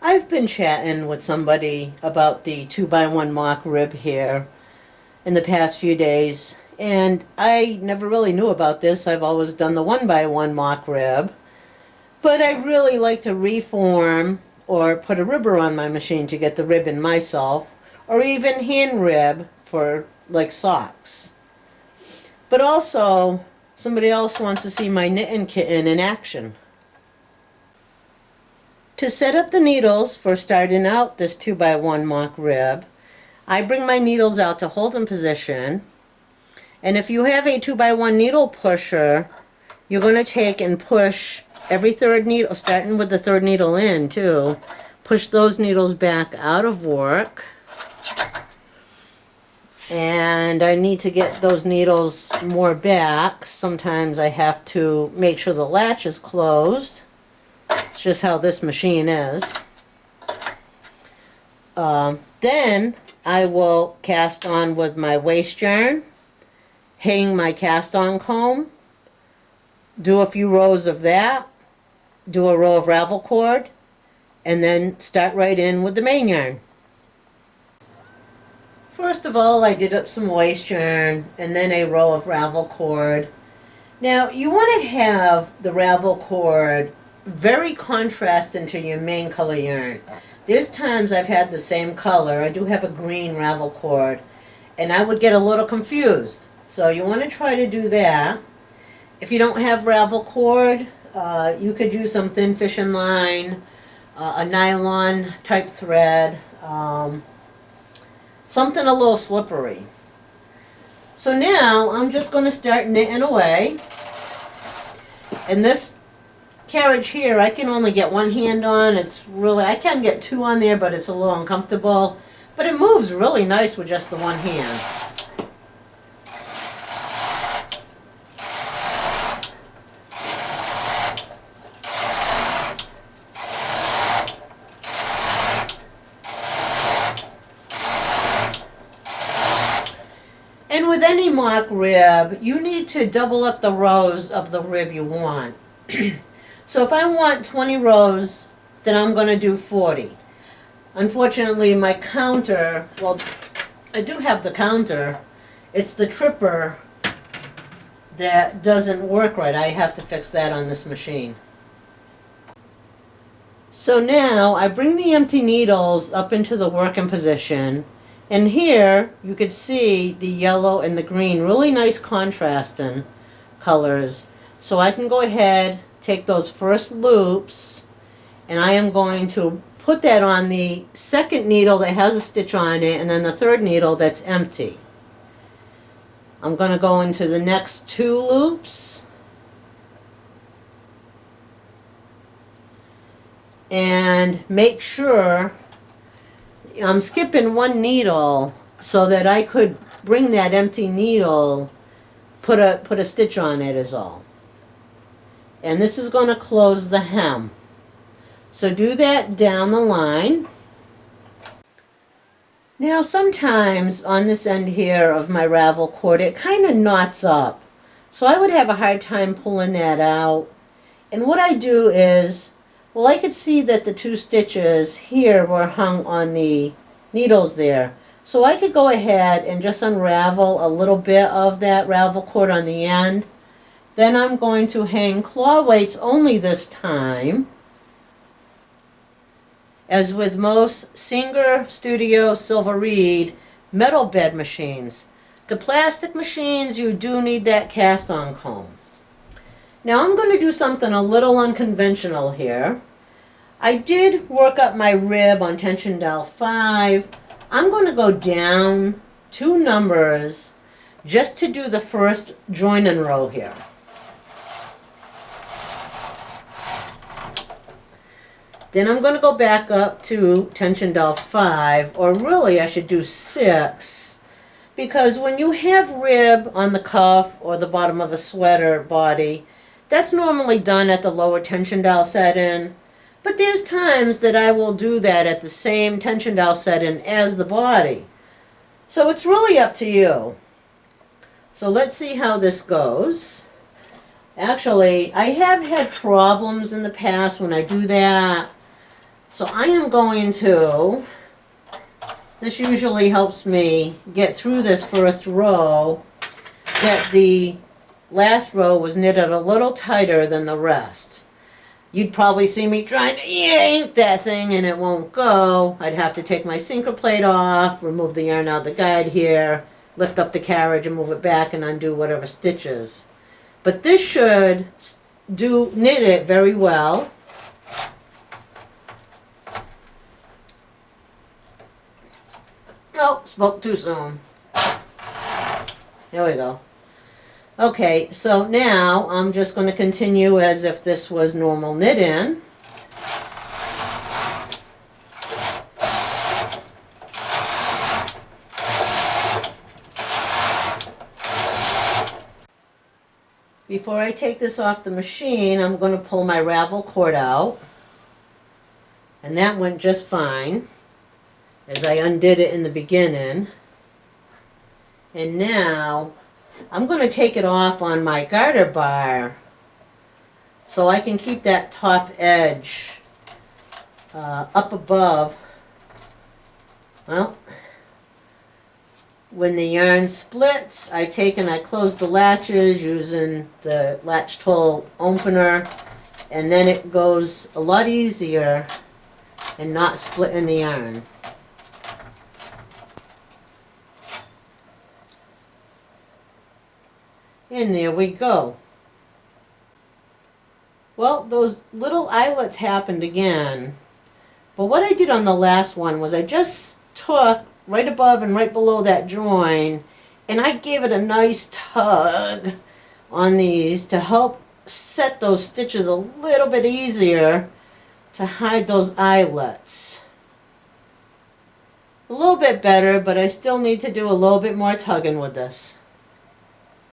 I've been chatting with somebody about the 2x1 mock rib here in the past few days, and I never really knew about this. I've always done the 1x1 mock rib, but I really like to reform or put a ribber on my machine to get the rib in myself, or even hand rib for like socks. But also, somebody else wants to see my knitting kitten in action. To set up the needles for starting out this 2x1 mock rib, I bring my needles out to holding position, and if you have a 2x1 needle pusher, you're going to take and push every third needle, starting with the third needle in too, push those needles back out of work. And I need to get those needles more back. Sometimes I have to make sure the latch is closed. It's just how this machine is. Then I will cast on with my waste yarn, hang my cast on comb, do a few rows of that, do a row of ravel cord, and then start right in with the main yarn. First of all, I did up some waste yarn and then a row of ravel cord. Now you want to have the ravel cord very contrasting to your main color yarn. There's times I've had the same color. I do have a green ravel cord, and I would get a little confused. So you want to try to do that. If you don't have ravel cord, you could use some thin fishing line, a nylon type thread, something a little slippery. So now I'm just going to start knitting away. And this carriage here, I can only get one hand on. It's really, I can get two on there, but it's a little uncomfortable. But it moves really nice with just the one hand. And with any mock rib, you need to double up the rows of the rib you want. So if I want 20 rows, then I'm going to do 40. Unfortunately, my counter, well, I do have the counter. It's the tripper that doesn't work right. I have to fix that on this machine. So now I bring the empty needles up into the working position. And here you can see the yellow and the green, really nice contrasting colors. So I can go ahead, take those first loops, and I am going to put that on the second needle that has a stitch on it, and then the third needle that's empty. I'm going to go into the next two loops, and make sure I'm skipping one needle so that I could bring that empty needle, put a stitch on it is all. And this is going to close the hem. So do that down the line. Now sometimes on this end here of my ravel cord, it kind of knots up. So I would have a hard time pulling that out. And what I do is, well, I could see that the two stitches here were hung on the needles there. So I could go ahead and just unravel a little bit of that ravel cord on the end. Then I'm going to hang claw weights only this time. As with most Singer Studio Silver Reed metal bed machines, the plastic machines, you do need that cast on comb. Now I'm going to do something a little unconventional here. I did work up my rib on tension dowel 5. I'm going to go down 2 numbers just to do the first joining row here. Then I'm going to go back up to tension dowel 5, or really I should do 6, because when you have rib on the cuff or the bottom of a sweater body, that's normally done at the lower tension dowel setting. But there's times that I will do that at the same tension dowel setting as the body. So it's really up to you. So let's see how this goes. Actually, I have had problems in the past when I do that. So I am going to, this usually helps me get through this first row, that the last row was knitted a little tighter than the rest. You'd probably see me trying to yank that thing and it won't go. I'd have to take my sinker plate off, remove the yarn out of the guide here, lift up the carriage and move it back and undo whatever stitches. But this should knit it very well. Oh, spoke too soon. Here we go. Okay, so now I'm just going to continue as if this was normal knit-in. Before I take this off the machine, I'm going to pull my ravel cord out. And that went just fine, as I undid it in the beginning. And now I'm going to take it off on my garter bar so I can keep that top edge up above. Well, when the yarn splits, I take and I close the latches using the latch tool opener, and then it goes a lot easier and not splitting the yarn. And there we go. Well, those little eyelets happened again. But what I did on the last one was I just took right above and right below that join and I gave it a nice tug on these to help set those stitches a little bit easier to hide those eyelets. A little bit better, but I still need to do a little bit more tugging with this.